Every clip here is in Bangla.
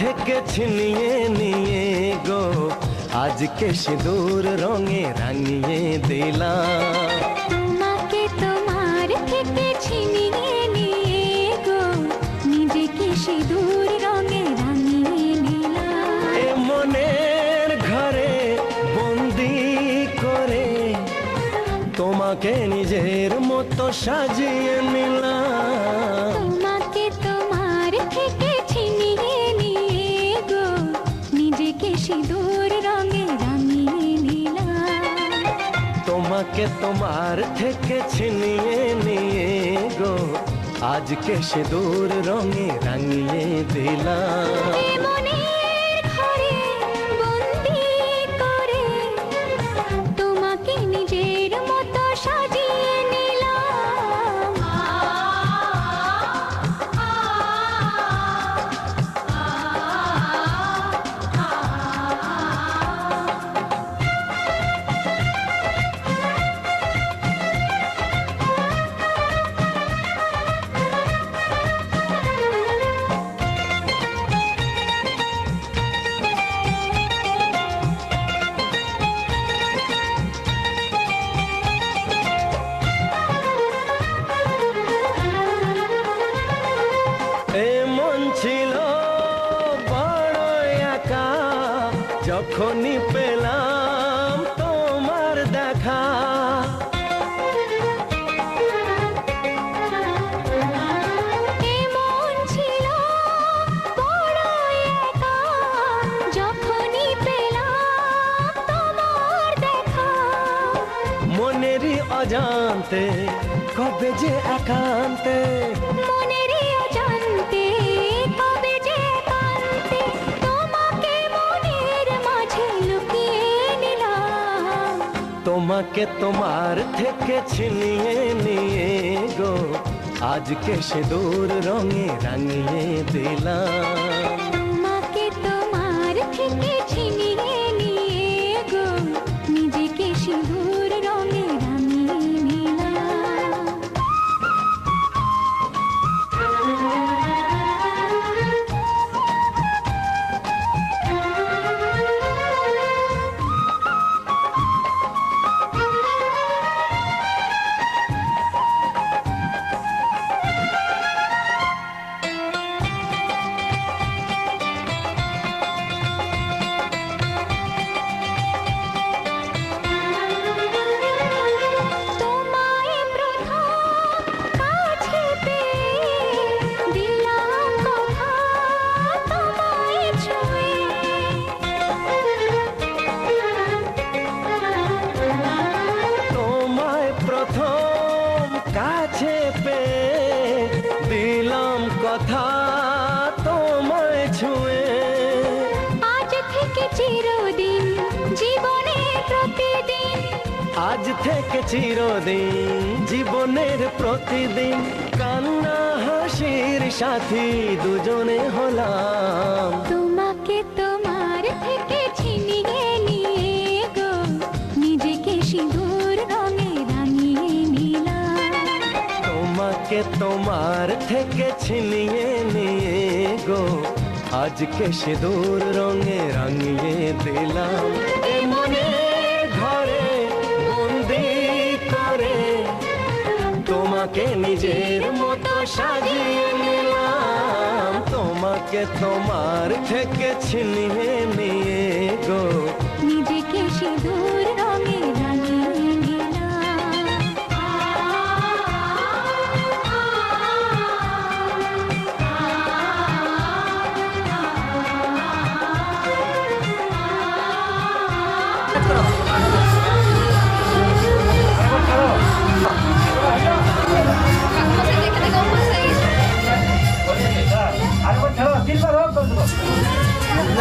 থেকে ছিনিয়ে নিয়ে গো আজকে সিঁদুর রঙে রাঙিয়ে দিলাম। তোমাকে তোমার থেকে ছিনিয়ে নিয়ে গো নিজেকে সিঁদুর রঙে রাঙিয়ে নিলাম। এ মনের ঘরে বন্দি করে তোমাকে নিজের মতো সাজিয়ে নিলাম। তোমাকে তোমার থেকে ছিনিয়ে নিয়ে গো নিজেকে সিঁদুর রঙে রাঙিয়ে নিলাম। তোমাকে তোমার থেকে ছিনিয়ে নিয়ে গো আজকে সিঁদুর রঙে রাঙিয়ে দিলাম। এ মনের ঘরে বন্দি করে তোমাকে নিজের মতো সাজিয়ে নিলাম। এ মন ছিল বড় একা যখনই পেলাম তোমার দেখা। এমন ছিল বড় একা যখনই পেলাম তোমার দেখা। মনেরই অজান্তে কবে যে একান্তে মনেরই অজান্তে কবে যে একান্তে তোমাকে মনের মাঝে লুকিয়ে নিলাম। তোমাকে তোমার থেকে ছিনিয়ে নিয়ে গো আজকে সিঁদুর রঙে রাঙিয়ে দিলাম। তোমাকে তোমার থেকে ছিনিয়ে নিয়ে গো নিজেকে সিঁদুর রঙে রাঙিয়ে নিলাম। তোমায় প্রথম কাছে পেয়ে দিলাম কথা তোমায় ছুঁয়ে। তোমায় প্রথম কাছে পেয়ে দিলাম কথা তোমায় ছুঁয়ে। আজ থেকে চিরদিন জীবনে প্রতিদিন আজ থেকে চিরদিন জীবনের প্রতিদিন কান্না হাসির সাথী দুজনে হলাম। তোমাকে তোমার থেকে ছিনিয়ে নিয়ে গো নিজেকে সিঁদুর রঙে রাঙিয়ে নিলাম। তোমাকে তোমার থেকে ছিনিয়ে নিয়ে গো আজকে সিঁদুর রঙে রাঙিয়ে দিলাম। এ মনের ঘরে বন্দি করে তোমাকে নিজের মতো সাজিয়ে নিলাম। তোমাকে তোমার থেকে ছিনিয়ে নিয়ে গো নিজেকে সিঁদুর রঙে রাঙিয়ে নিলাম।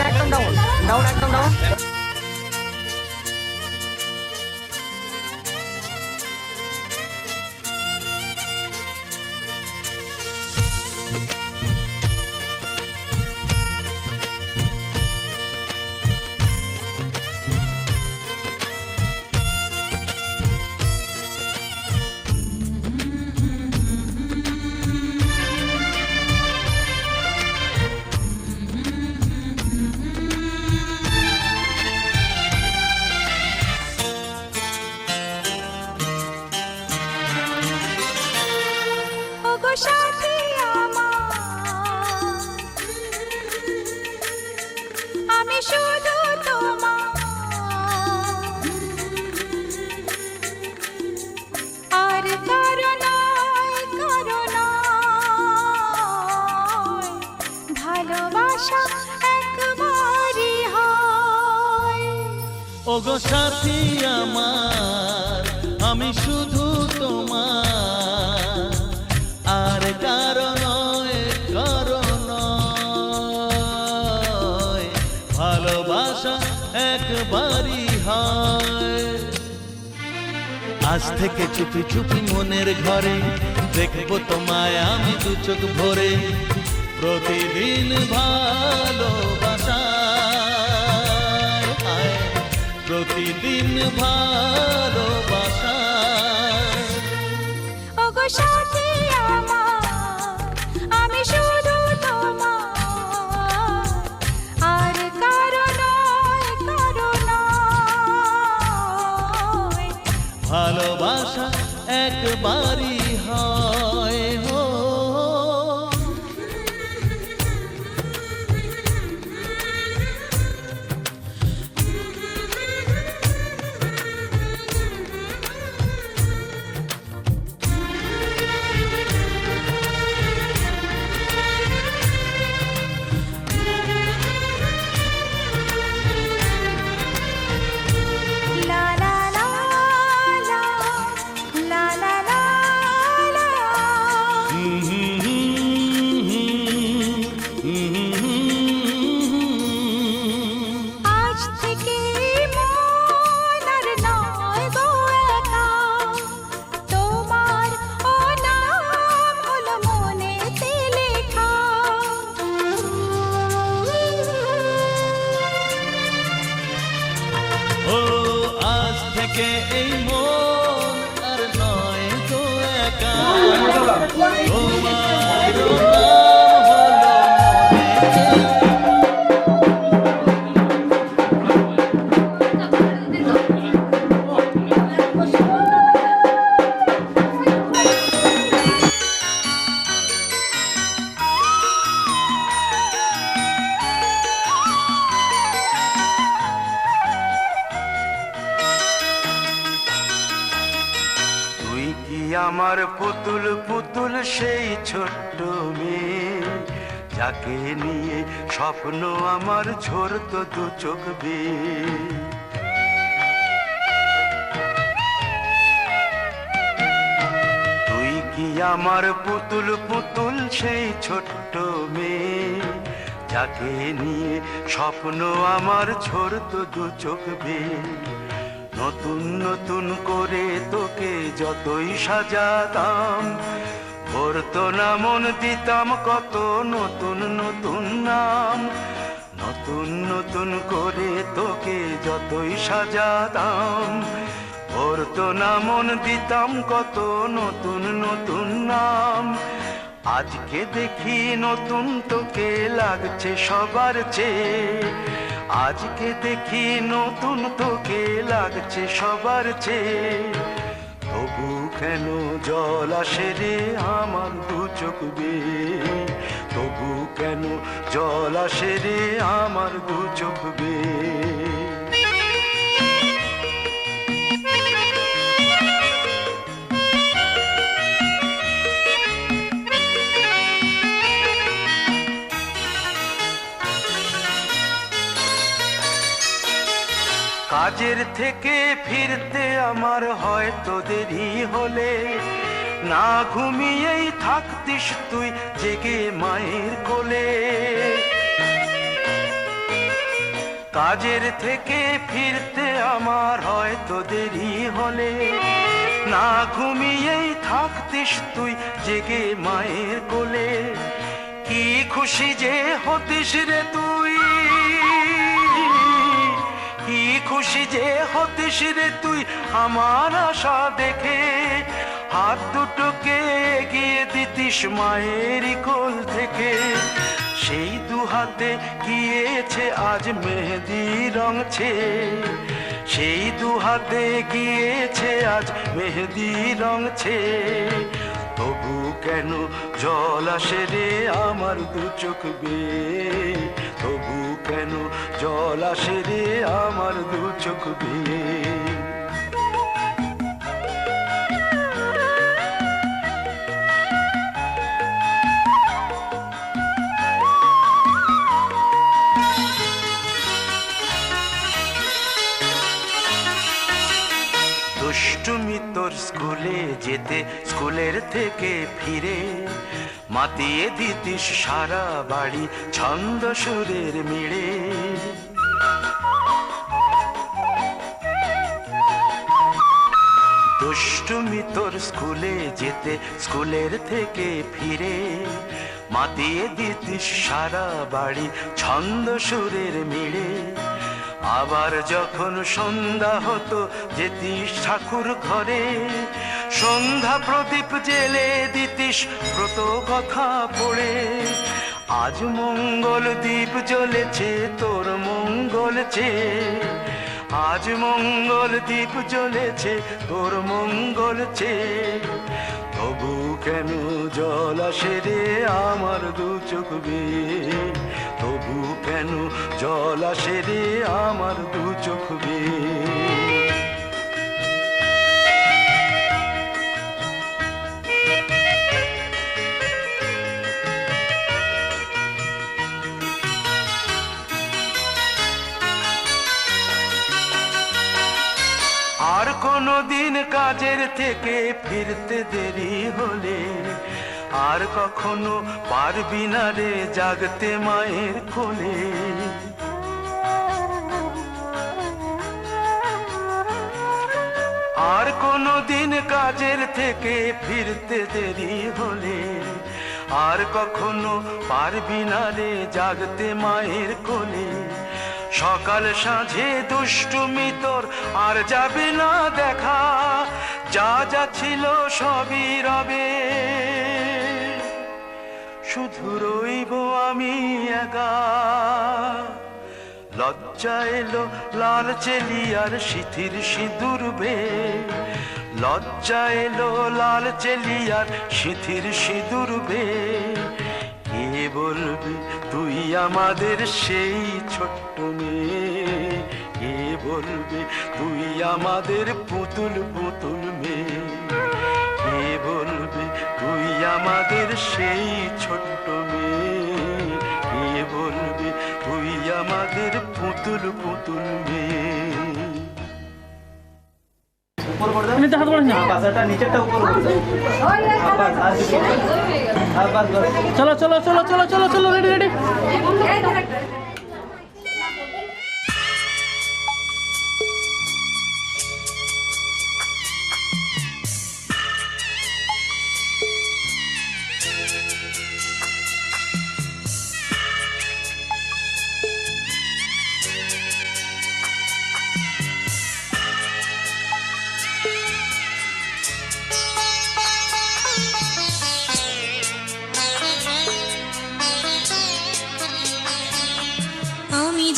একদম ডাউন ডাউন একদম ডাউন। আমি শুধু তোমার, আর কারো নয়, কারো নয়, ভালোবাসা একবারই হয়। ওগো সাথী আমার, আমি শুধু তোমার, আর কারো নয়, কারো নয়, ভালোবাসা একবারই হয়। আজ থেকে চুপি চুপি মনের ঘরে দেখবো তোমায় আমি দু চোখ ভরে, প্রতিদিন ভালোবাসায়, প্রতিদিন ভালোবাসায়। ওগো সাথী আমার, আমি শুধু তোমার, আর কারো নয়, কারো নয়, ভালোবাসা একবারই হয়। হো লা লা লা লা, লা লা লা লা। আজ থেকে মন আর নয় গো একা, তোমার ও নাম হলো মনেতে লেখা। ও আজ থেকে এই মন আর নয় তো একা, তোমার নাম হলো মনেতে। তুই কি আমার পুতুল পুতুল সেই ছোট্ট মেয়ে, যাকে নিয়ে স্বপ্ন আমার ঝরতো দু চোখ বেয়ে। তুই কি আমার পুতুল পুতুল সেই ছোট্ট মেয়ে, যাকে নিয়ে স্বপ্ন আমার ঝরতো দু চোখ বেয়ে। নতুন নতুন করে তোকে যতই সাজাতাম, ভরতো না মন, দিতাম কত নতুন নতুন নাম। নতুন নতুন করে তোকে যতই সাজাতাম, ভরতো না মন, দিতাম কত নতুন নতুন নাম। আজকে দেখি নতুন তোকে লাগছে সবার চেয়ে, আজকে দেখি নতুন তোকে লাগছে সবার চেয়ে। তবু কেন জল আসে রে আমার দু চোখ বেয়ে, তবু কেন জল আসে রে আমার দু চোখ বেয়ে। কাজের থেকে ফিরতে আমার হয়তো দেরি হলে, না ঘুমিয়েই থাকতিস তুই জেগে মায়ের কোলে। কাজের থেকে ফিরতে আমার হয়তো দেরি হলে, না ঘুমিয়েই থাকতিস তুই জেগে মায়ের কোলে। কি খুশি যে হতিস রে তুই, কি খুশি যে হতিস রে তুই আমার আশা দেখে। হাত দুটোকে এগিয়ে দিতিস মায়ের কোল থেকে, সেই দু হাতে গিয়েছে আজ মেহেদি রং ছেয়ে। সেই দু হাতে গিয়েছে আজ মেহেদি রং ছেয়ে। তবু কেন জল আসে রে আমার দু চোখ বেয়ে, তবু কেন জল আসে রে আমার দু চোখ বেয়ে। দুষ্টুমি তোর স্কুলে যেতে স্কুলের থেকে ফিরে মাতিয়ে দিতিস সারা বাড়ি ছন্দ সুরের মিড়ে। দুষ্টুমি তোর স্কুলে যেতে স্কুলের থেকে ফিরে মাতিয়ে দিতিস সারা বাড়ি ছন্দ সুরের মিড়ে। আবার যখন সন্ধ্যা হতো যেতিস ঠাকুর ঘরে সন্ধ্যা প্রদীপ জেলে দিতিস ব্রত কথা পড়ে। আজ মঙ্গল দ্বীপ জ্বলেছে তোর মঙ্গল চেয়ে, আজ মঙ্গল দ্বীপ জ্বলেছে তোর মঙ্গল চেয়ে। তবু কেন জল আসে রে আমার দু চোখ বেয়ে, তবু কেন জল আসে রে আমার দু চোখ বেয়ে। আর কোনো দিন কাজের থেকে ফিরতে দেরি হলে আর কখনো পারবি না রে জাগতে মায়ের কোলে। আর কোনো দিন কাজের থেকে ফিরতে দেরি হলে আর কখনো পারবি না রে জাগতে মায়ের কোলে। সকাল সাঁঝে দুষ্টুমি তোর আর যাবে না দেখা, যা যা ছিল সবই রবে, শুধু রইব আমি একা। লজ্জা এলো লাল চেলিয়ার সিথির সিঁদুর বে, লজ্জা এলো লাল চেলিয়ার সিথির সিঁদুর বে। কে বলবি তুই আমাদের সেই ছোট্ট মেয়ে, কে বলবে তুই আমাদের পুতুল পুতুল মেয়ে, কে বলবে তুই আমাদের সেই ছোট্ট মেয়ে, কে বলবে তুই আমাদের পুতুল পুতুল মেয়ে। উপর করে দাও, নিচে হাত করে না, পাশাটা নিচেরটা উপর করে দাও। আবার আর কিছু আবার চলো চলো চলো চলো চলো চলো রেডি রেডি।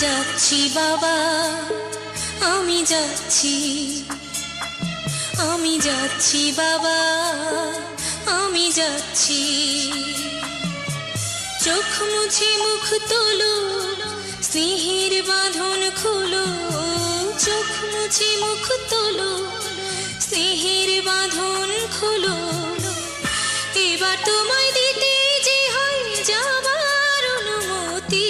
যাচ্ছি বাবা, আমি যাচ্ছি, আমি যাচ্ছি বাবা, আমি যাচ্ছি। চোখ মুছে মুখ তোলো, স্নেহের বাঁধন খুলো, চোখ মুছে মুখ তোলো, স্নেহের বাঁধন খুলো। এবার তোমায় দিতে যে হয় যাবার অনুমতি।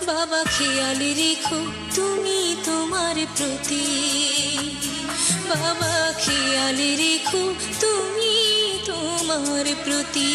বাবা খেয়াল রেখো তুমি তোমার প্রতি, বাবা খেয়াল রেখো তুমি তোমার প্রতি।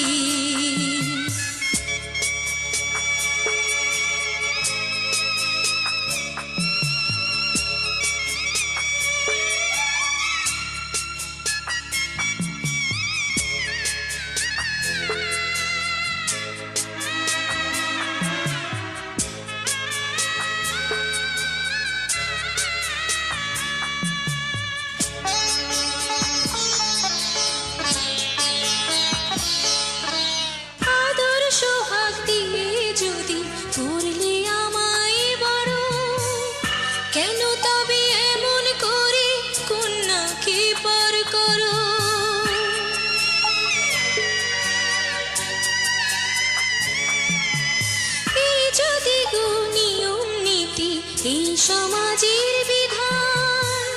সমাজের বিধান,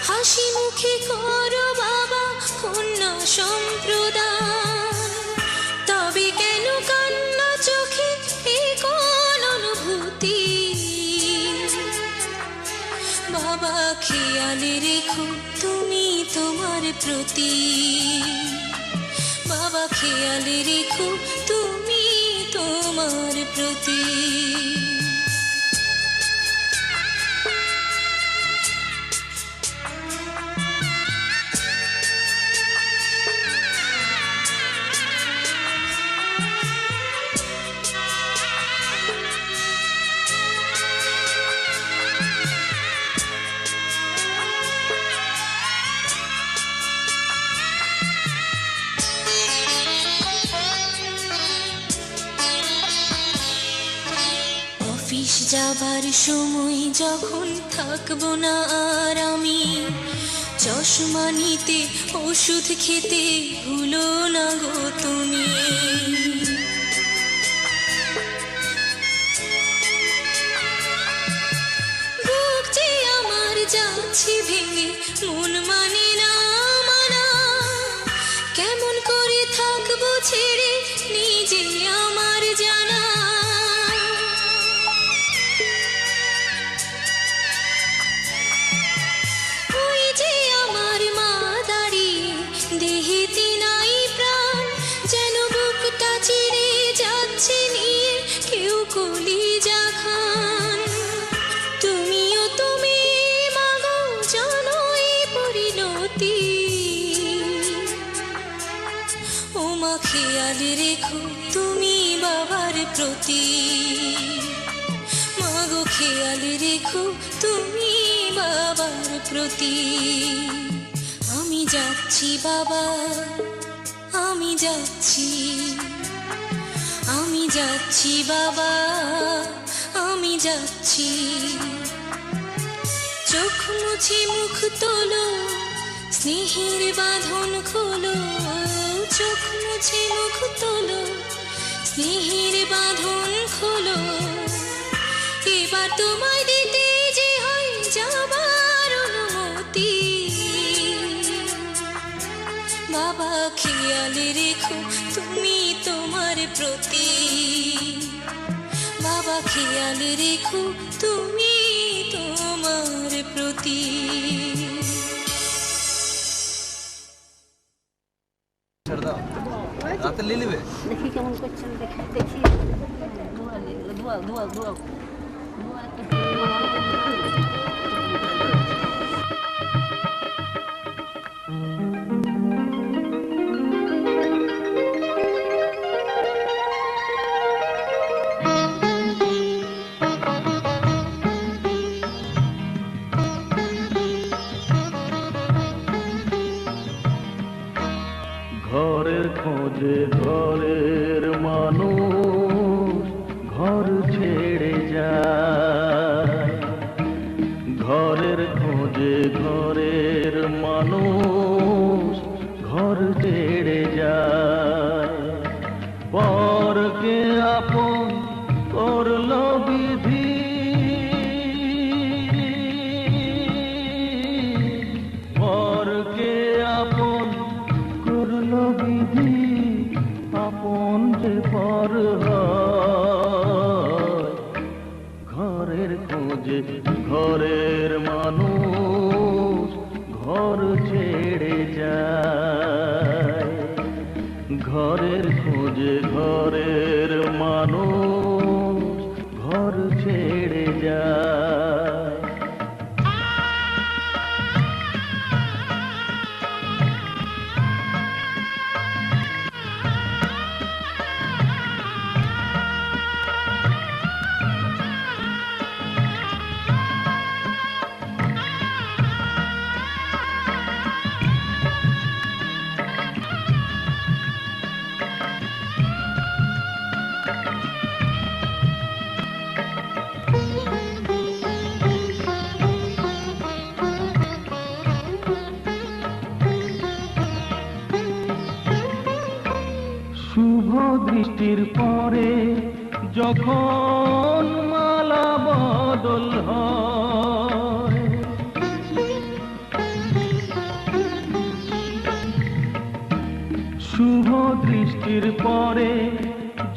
হাসি মুখে করো বাবা কন্যা সম্প্রদান। তবে কেন কান্না চোখে এ কোন অনুভূতি? বাবা খেয়ালে রেখো তুমি তোমার প্রতি, বাবা খেয়ালে রেখো তুমি তোমার প্রতি। অফিস যাবার সময় যখন থাকবো না আর আমি, চশমা নিতে ওষুধ খেতে ভুলো না গো তুমি। বুক যে আমার যাচ্ছে ভেঙে, মন মানে না মানা, কেমন করে থাকবো ছেড়ে নিজে আমার জানা। ওই যে আমার মা দাঁড়িয়ে, দেহেতে নাই প্রাণ, যেন বুকটা চিড়ে যাচ্ছে নিয়ে কেউ কলিজা খান। তুমিও তুমি মাগো জানো এই পরিণতি, ও মা খেয়ালে রেখো তুমি বাবার প্রতি, মাগো খেয়ালে রেখো তুমি বাবার প্রতি। আমি যাচ্ছি বাবা, আমি যাচ্ছি, আমি যাচ্ছি বাবা, আমি যাচ্ছি। চোখ মুছে মুখ তোলো, স্নেহের বাঁধন খোলো, চোখ মুছে মুখ তোলো, স্নেহের বাঁধন খোলো। এবার তোমায় দিতে যে হয় যাবার অনুমতি, বাবা খেয়ালে রেখো তুমি তোমার প্রতি, বাবা খেয়ালে রেখো তুমি তোমার প্রতি। রাতে নিয়ে নেবে। দেখি কেমন করছেন, দেখি দেখি ধোয়া ধোয়া ধোয়া ধোয়া ঘরের খোঁজে ঘরের মানুষ ঘর ছেড়ে যায়, ঘরের খোঁজে ঘরের মানুষ ঘর ছেড়ে যায়। পরকে আপন করলো বিধি, পরকে আপন করলো বিধি, আপন যে পর হয়। ঘরের খোঁজে ঘরের মানুষ ঘর ছেড়ে যায়, ঘরের খোঁজে ঘরের মানুষ ঘর ছেড়ে যায়। শুভ দৃষ্টির পরে যখন মালা বদল হয়। শুভ দৃষ্টির পরে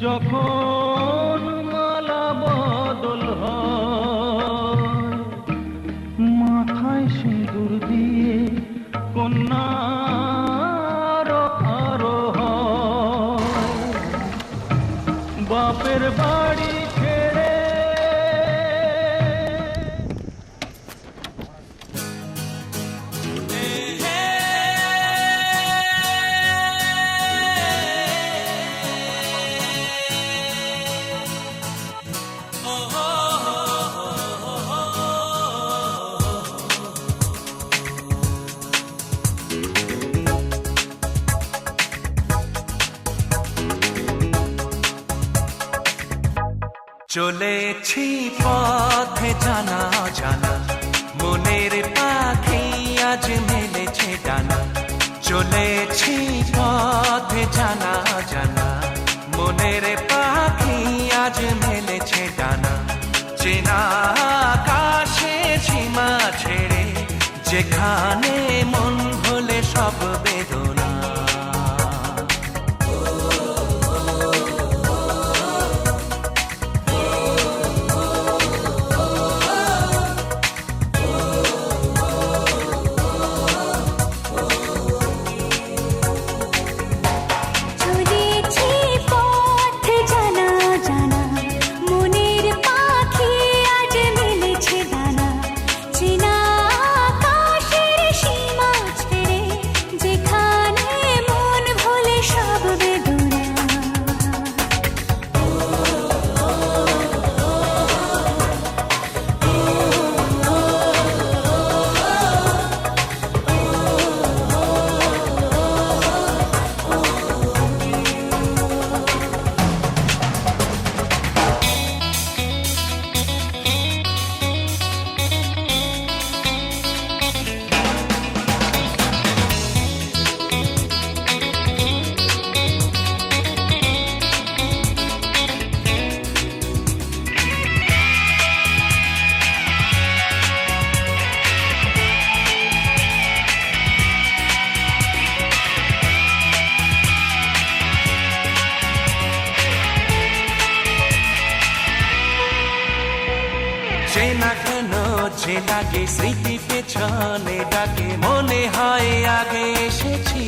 যখন মালা বদল হয়, মাথায় সিঁদুর দিয়ে কন্যার আরো হয়। বাপের বাড়ি ছেড়ে চলেছি পথে জানা জানা, মনের পাখি আজ মেলেছে ডানা। চলেছি পথে জানা জানা, মনের পাখি আজ মেলেছে ডানা। চেনা আকাশে সীমা ছেড়ে, যেখানে মন ভুলে সব বেদনা। চলেছি পথ জানা জানা, মনের পাখি আজ মেলেছে ডানা। চেনা আকাশের সীমা ছেড়ে, যেখানে মন ভোলে সব বেদনা। চেনা কেন যে লাগে, স্মৃতি পেছনে ডাকে, মনে হয় আগে এসেছি।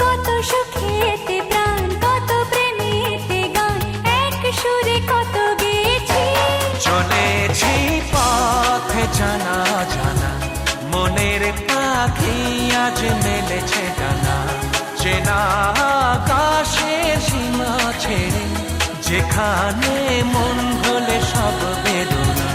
কত সুখেতে প্রাণ, কত প্রেমেতে গান, এক সুরে কত গেয়েছি। চলেছি পথে জানা জানা, মনের পাখি আজ মেলেছে ডানা। চেনা আকাশের সীমা ছেড়ে, যেখানে মন ভোলে সব বেদনা।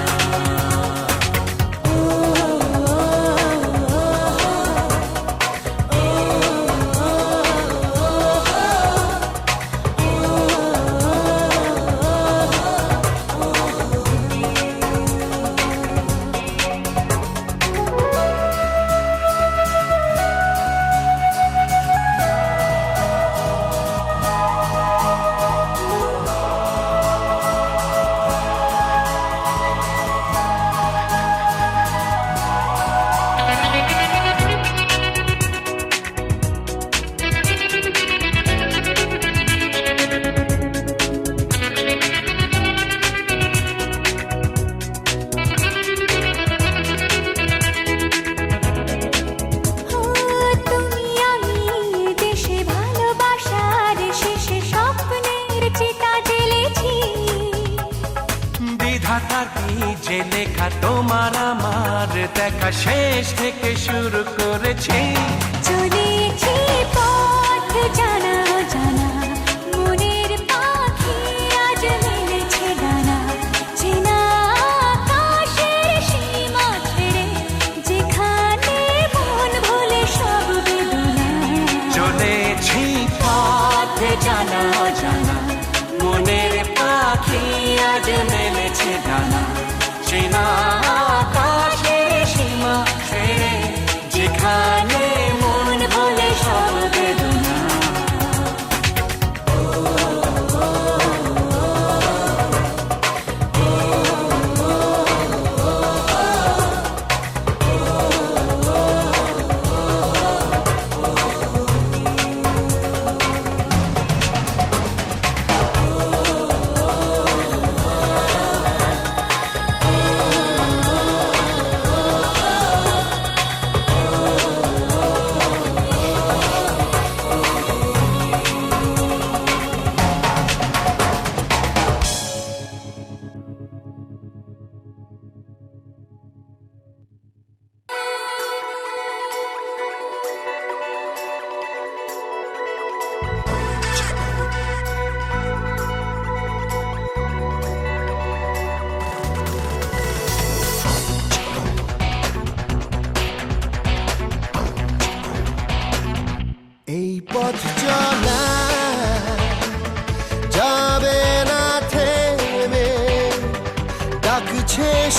তুমি আমি দেশে ভালোবাসার শেষে স্বপ্নের চিতা জ্বেলেছি। বিধাতার কি যে লেখা, তোমার আমার দেখা, শেষ থেকে শুরু করেছি। চলেছি পথ জানা জানা, মনের পাখি আজ মেলেছে ডানা। চেনা আকাশের সীমা ছেড়ে, যেখানে মন ভোলে সব বেদনা। চলেছি পথে জানা জানা, মনের পাখি আজ মেলেছে ডানা। চেনা আকাশের সীমা ছেড়ে, যেখানে মন ভোলে সব বেদনা। ও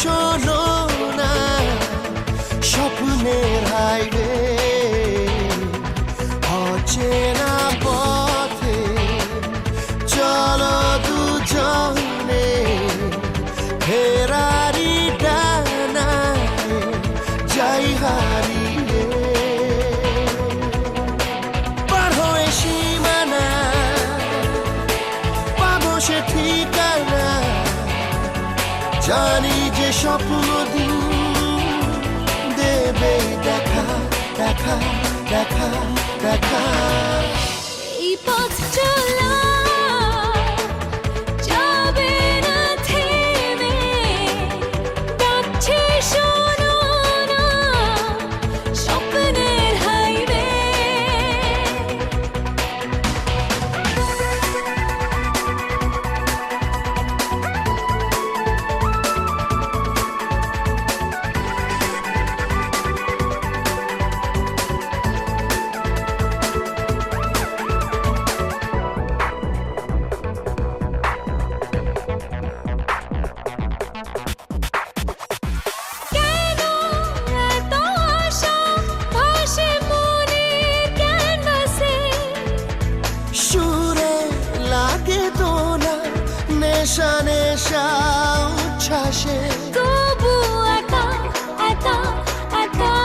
শোনো না স্বপ্নের হাইওয়ে অচেনা পথে চলো দুজনে ফেরারি ডানায় যাই হারিয়ে পার হয়ে সীমানা পাবো সে ঠিকানা জানি যে স্বপ্ন দিন দেবে দেখা দেখা দেখা দেখা এই পথ চলা যাবে না থেমে ডাকছে শোনো না স্বপ্নের হাইওয়ে কেন এত আশা ভাসে মনের ক্যানভাসে সুরে লাগে দোলা নেশা নেশা উচ্ছ্বাসে তবু একা একা একা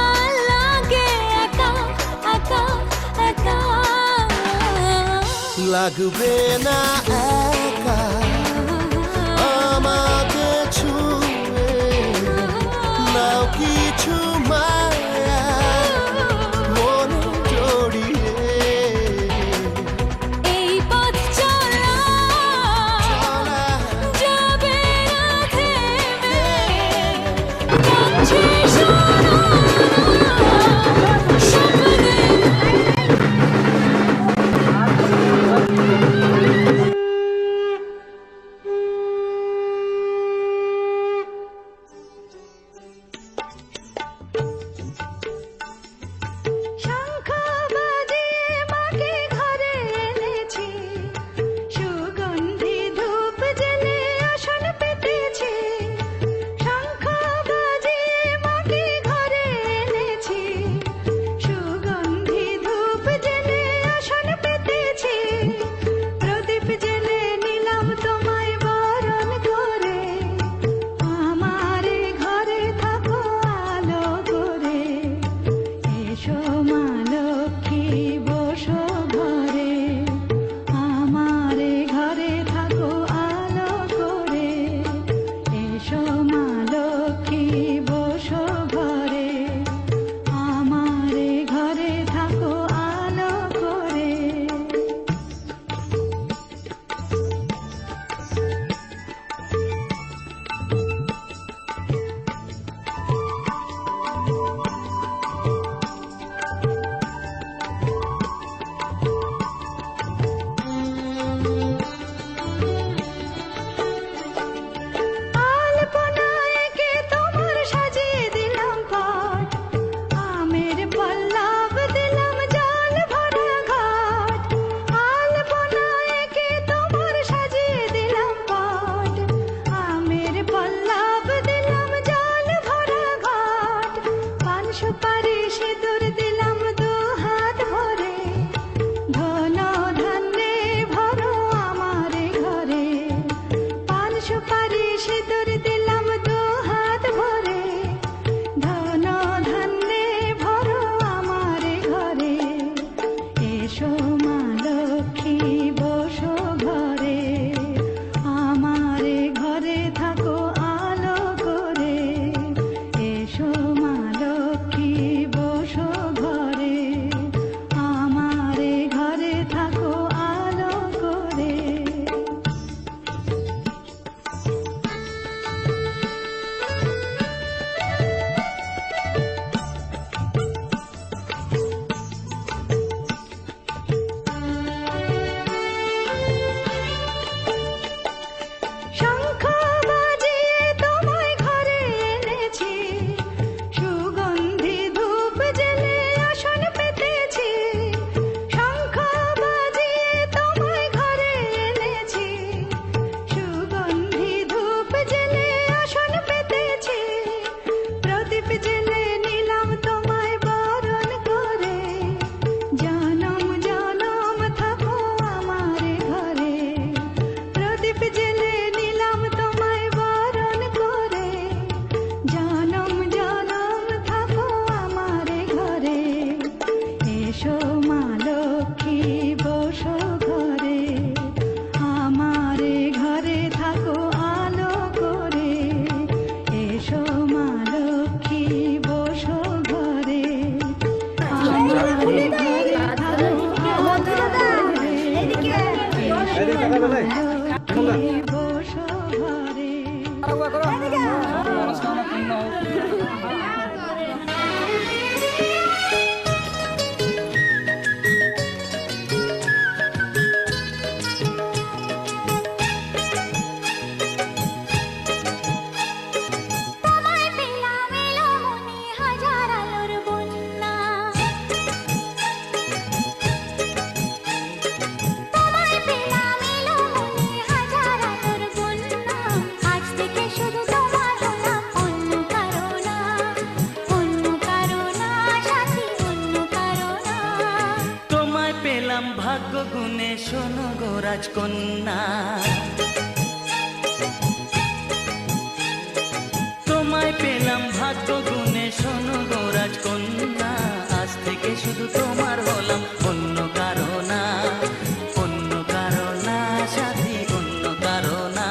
লাগে একা একা একা লাগবে না একা আমাকে ছুঁয়ে নাও কিছু মায়া মনে জড়িয়ে এই পথ চলা চলা যাবে না থেমে ডাকছে শোনো না স্বপ্নের শোনো গো রাজকন্যা, তোমায় পেলাম ভাগ্য গুণে, শোনো গো রাজকন্যা, আজ থেকে শুধু তোমার হলাম, অন্য কারো না, অন্য কারো না সাথী, অন্য কারো না।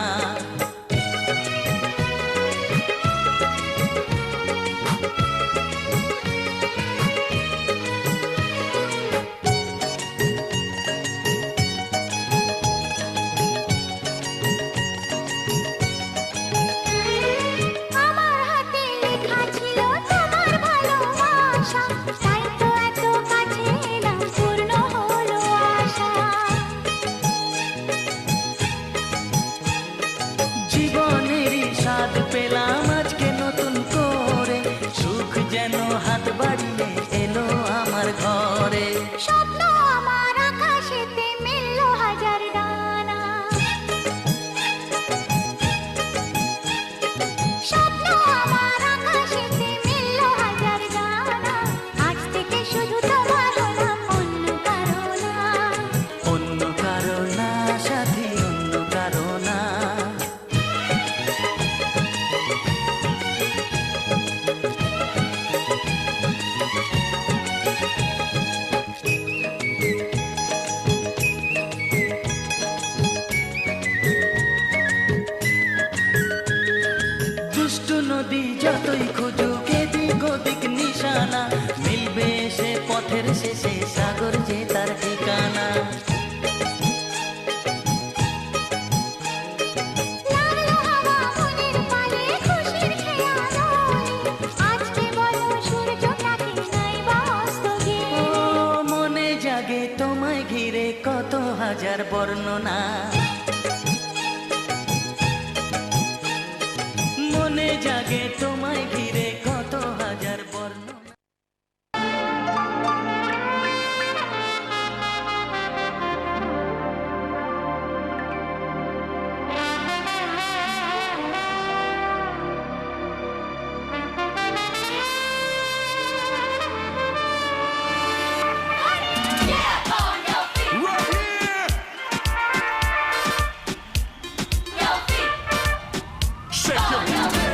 আমার হাতে লেখা ছিল তোমার ভালোবাসা, তাই তো এত কাছে এলাম, পূর্ণ হলো আশা। জীবনেরই স্বাদ পেলাম আজকে নতুন করে, সুখ যেন হাত বাড়িয়ে এলো আমার ঘরে। স্বপ্ন আমার আকাশেতে মিলল হাজার ডানা, স্বপ্ন আমার আকাশেতে মিলল হাজার ডানা, আজ থেকে শুধু তোমার হলাম, অন্য কারো না, অন্য কারো না সাথী, অন্য কারো না। দুষ্টু নদী যতই খুঁজুক এদিক ওদিক নিশানা, মিলবে সে পথের শেষে সাগর যে তার ঠিকানা। লাগলো হাওয়া মনের পালে খুশির খেয়াল, আজকে বলো সূর্যটাকে নাই বা অস্ত ও গিয়ে। মনে জাগে তোমায় ঘিরে কত হাজার বর্ণনা, মনে জাগে তোমায় ঘিরে কত হাজার বর্ণনা। Shake your booty.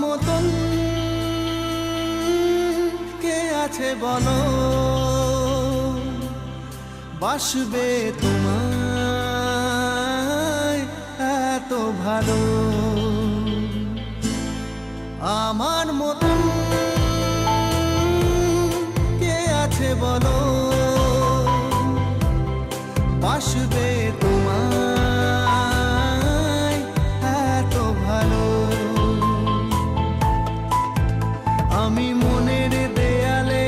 মতন কে আছে বলো, বাসবে তোমায় এত ভালো। আমার মতন কে আছে বলো, বাসবে তোমায় এত ভালো। আমি মনের দেয়ালে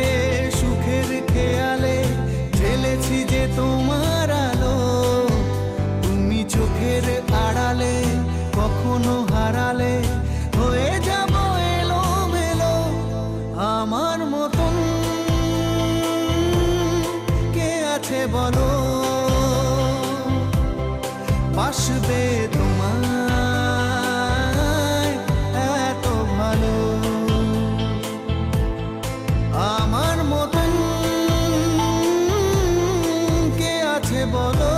সুখের খেয়ালে ঢেলেছি যে তোমার আলো, তুমি চোখের আড়ালে কখনো হারালে হয়ে যাব এলোমেলো। আমার মতন কে আছে বলো, বাসবে তোমায় এত ভালো। আমার মতন কে আছে বলো,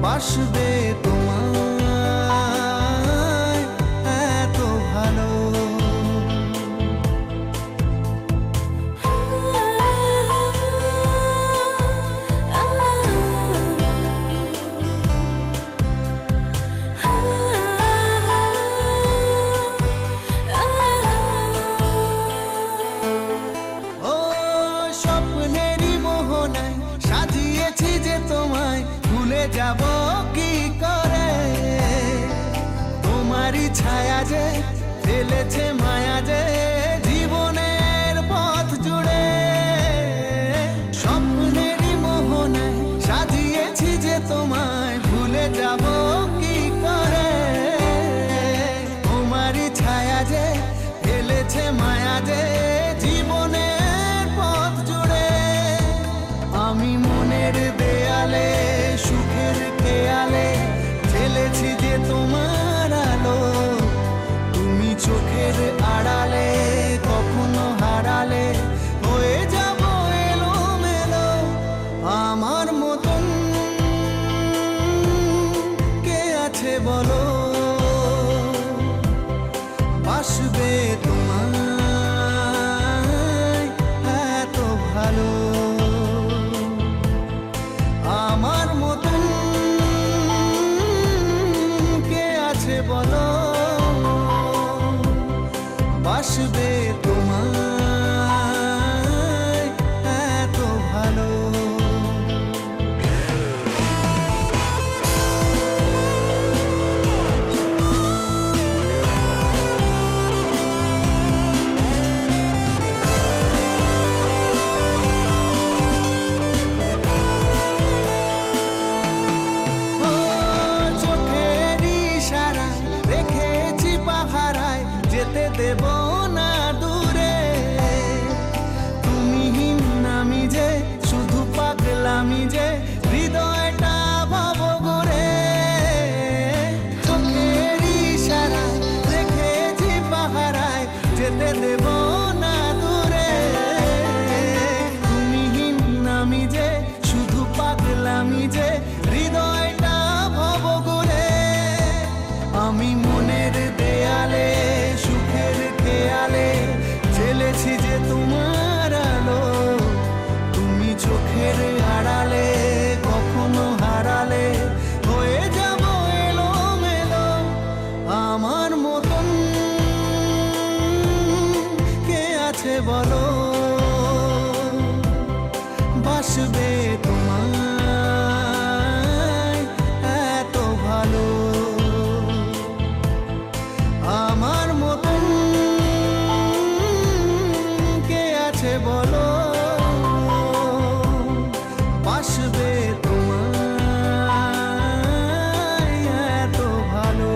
বাসবে তোমায় এত ভালো। ও স্বপ্নেরই মোহনায় সাজিয়েছি যে তোমায়, ভুলে যাব কি করে। তোমারই ছায়া যে ফেলেছে মায়া যে জীবনের পথ জুড়ে। স্বপ্নেরই মোহনায় সাজিয়েছি যে তোমায়, ভুলে যাব কি করে। তোমারই ছায়া যে ফেলেছে মায়া যে জীবনের পথ জুড়ে। আমি মনের দেয়ালে সুখের খেয়ালে ঢেলেছি যে তোমার আলো, তুমি চোখের আড়ালে কখনো হারালে হয়ে যাব এলোমেলো। আমার মতন কে আছে বলো, বাসবে তোমায় এত ভালো। আমার মতন কে আছে বলো, বাসবে তোমায় এত ভালো। ও চোখের ইশারায় রেখেছি পাহারায়, যেতে দেব না দূরে। তুমিহীন আমি যে শুধু পাগলামি যে হৃদয়টা ভাব করে। চোখের ইশারায় রেখেছি পাহারায়, যেতে দেব না দূরে। তুমিহীন আমি যে শুধু পাগলামি যে হৃদয়টা ভব করে। আমি মনের দেয়ালে সুখের খেয়ালে ঢেলেছি যে তোমার আলো, তুমি চোখের আড়ালে কখনো হারালে হয়ে যাব এলোমেলো। আমার মতন কে আছে বলো, বাসবে তোমায় এত ভালো। আমার মতন কে আছে বলো, বাসবে তোমায় এত ভালো।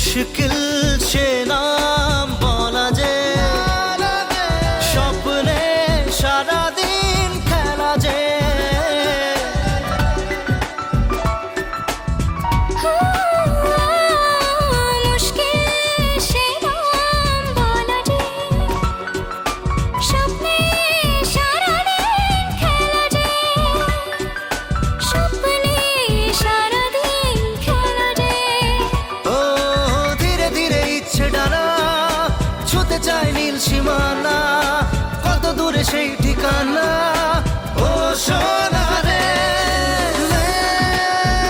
মুশকিল সে নাম বলা যে স্বপ্নে সারাদিন খেলা যে মুশকিল সে নাম বলা যে স্বপ্নে সারাদিন খেলা যে স্বপ্নে সারাদিন খেলা যে ও ধীরে ধীরে ইচ্ছে ডানা ছুতে চায় নীল সীমানা কত দূরে সেই ঠিকানা ও সোনা রে রে,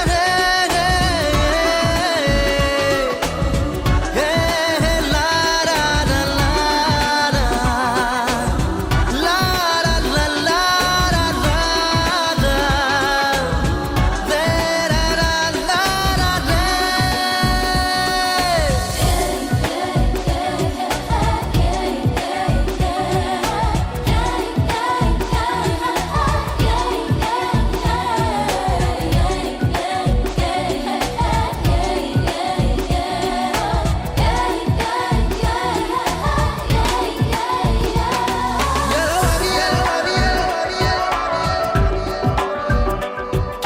রে, রে, হে, লা, রা, রা, লা, রা, লা, রা, লা, লা, রা, রা, রা, রে, রা, রা, লা, রা, রে।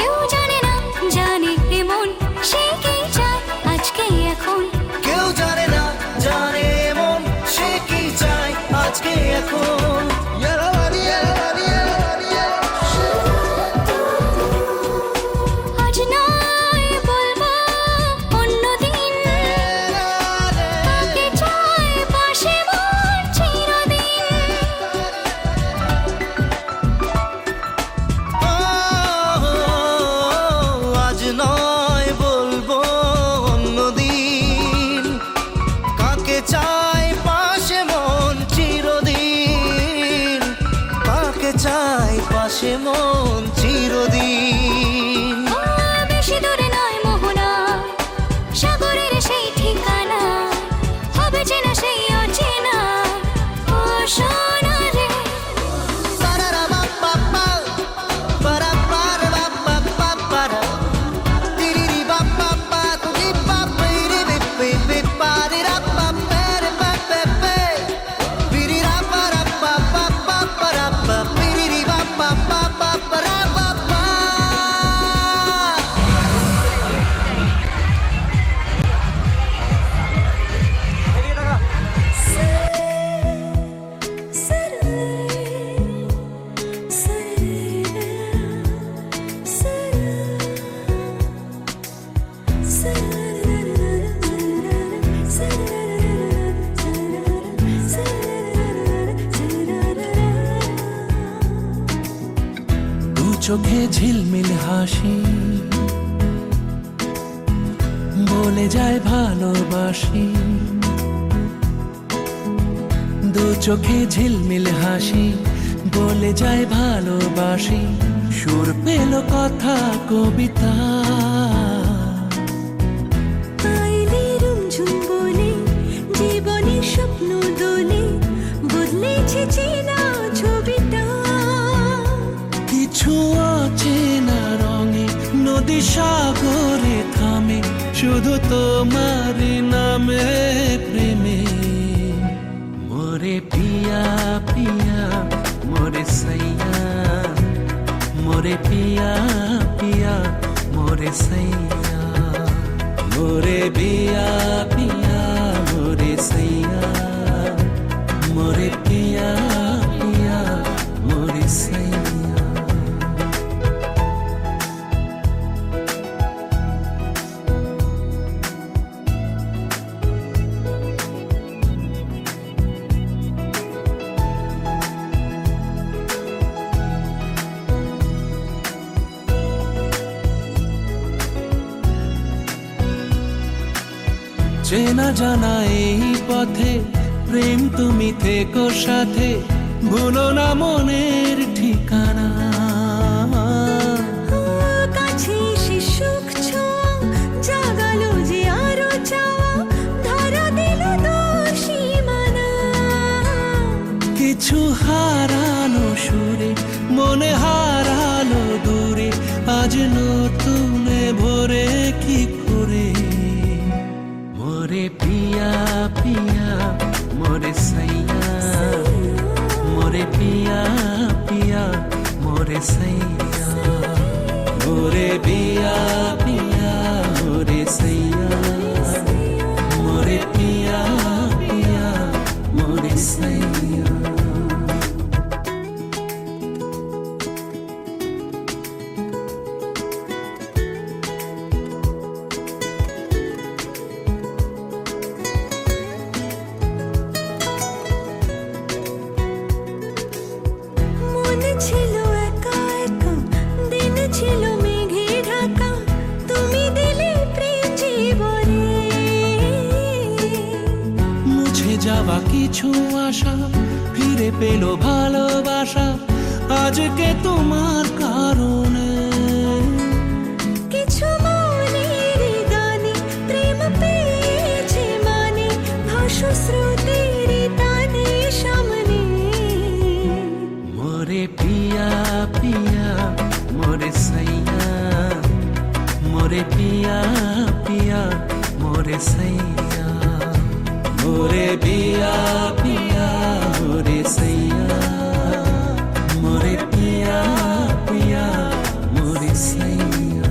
কেউ জানে না জানে এমন সে কি চায় আজকে এখন কেউ জানে না জানে মন সে কি চায় আজকে এখন আজ নয় বলবো অন্যদিন কাকে চায় পাশে মন চিরদিন আজ নয় বলবো অন্যদিন কাকে চায় পাশে মন চিরদিন কাকে চায় পাশে মন চিরদিন বেশি দূরে নয় মোহনা সাগরের সেই ঠিকানা হবে চেনা সেই অচেনা ও সোনা রে দু চোখে ঝিলমিল হাসি বলে যায় ভালোবাসি দু চোখে ঝিলমিল হাসি বলে যায় ভালোবাসি সুর পেল কথা কবিতা আইলে রুমঝুম বলে জীবনের স্বপ্ন দোলে বদলেছে চেনা ছবিটা কিছু অচেনা রঙে নদী সাগরে থামে শুধু তোমার নামে প্রেমে মোরে পিয়া পিয়া মোরে সैया মোরে পিয়া পিয়া মোরে सैया মোরে পিয়া পিয়া মোরে सैया মোরে পিয়া পিয়া মোরে सैया চেনা জানা এই পথে প্রেম তুমি থেকো সাথে ভুলো না মনের ঠিকানা কাছে সে সুখ ছোঁয়া জাগালো যে আরো চাওয়া ধরা দিল দোষীমানা কিছু হারানো সুরে মনে হারালো দূরে আজ নতুন ভোরে কি করে মোরে मोरे पिया पिया मोरे सैया मोरे पिया पिया मोरे सैया मोरे पिया पिया मोरे सैया मोरे पिया पिया मोरे सैया মন ছিল একা একা দিন ছিল মেঘে ঢাকা তুমি দিলে প্রেম জীবনে মুছে যাওয়া কিছু আশা ফিরে পেল ভালোবাসা আজকে তোমার কারণে কিছু মনের গানে প্রেম পেয়েছে মানে ভাসু স্রোতের টানে সামনে मोरे पिया पिया मोरे सैया मोरे पिया पिया मोरे सैया मोरे पिया पिया मोरे सैया मोरे पिया पिया मोरे सैया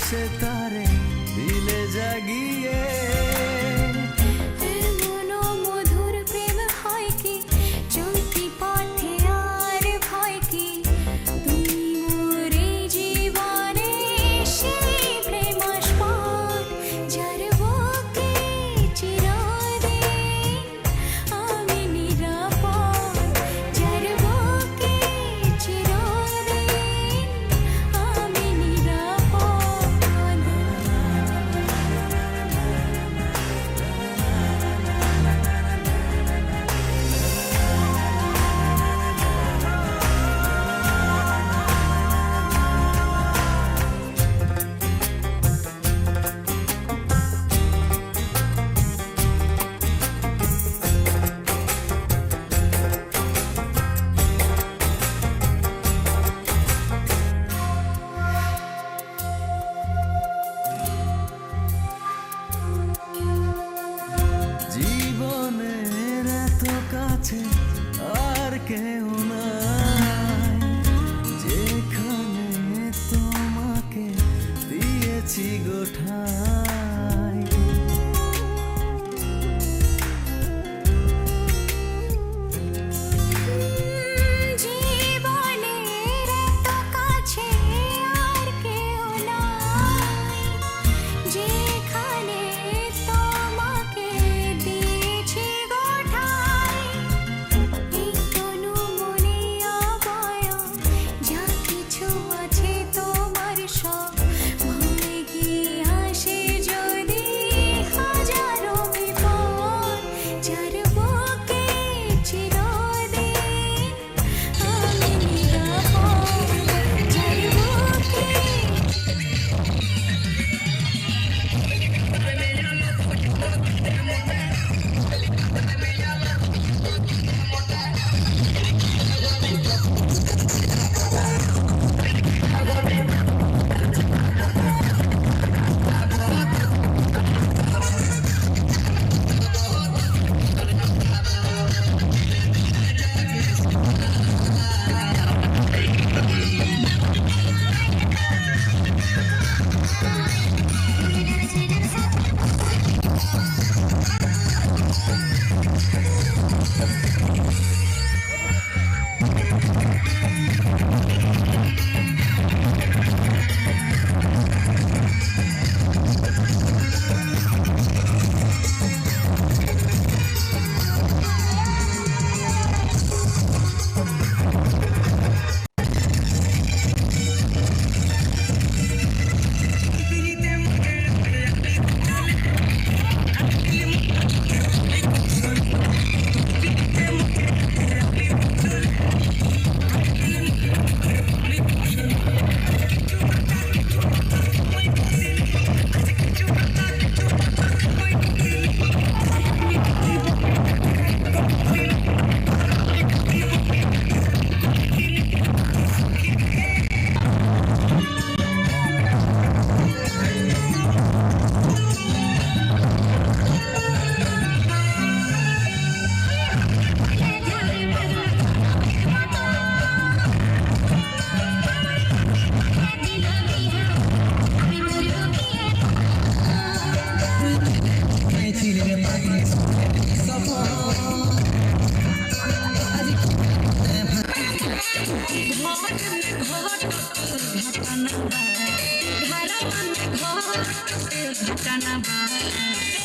সে তারে দিলে জাগিয়ে এমন মধুর প্রেম হয় কি চলতি পথে আর ভয় কি তুমি মোরে জীবনে সেই প্রেম স্পট যার বুকে চিরদিন আমি নিরাপদ যার বুকে চিরদিন আমি নিরাপদ জীবনের এত কাছে আর কেউ নাই যেখানে তোমাকে দিয়েছি গোঠায় জীবনের এত কাছে আর কেউ নাই যেখানে তোমাকে দিয়েছি গোঠায় এই তনু মনে অবয়ব যা কিছু আছে তোমার সব ভুলে গিয়ে আসে যদি হাজারো বিপদ যার বুকে চিরদিন আমি নিরাপদ যার বুকে ঘটনা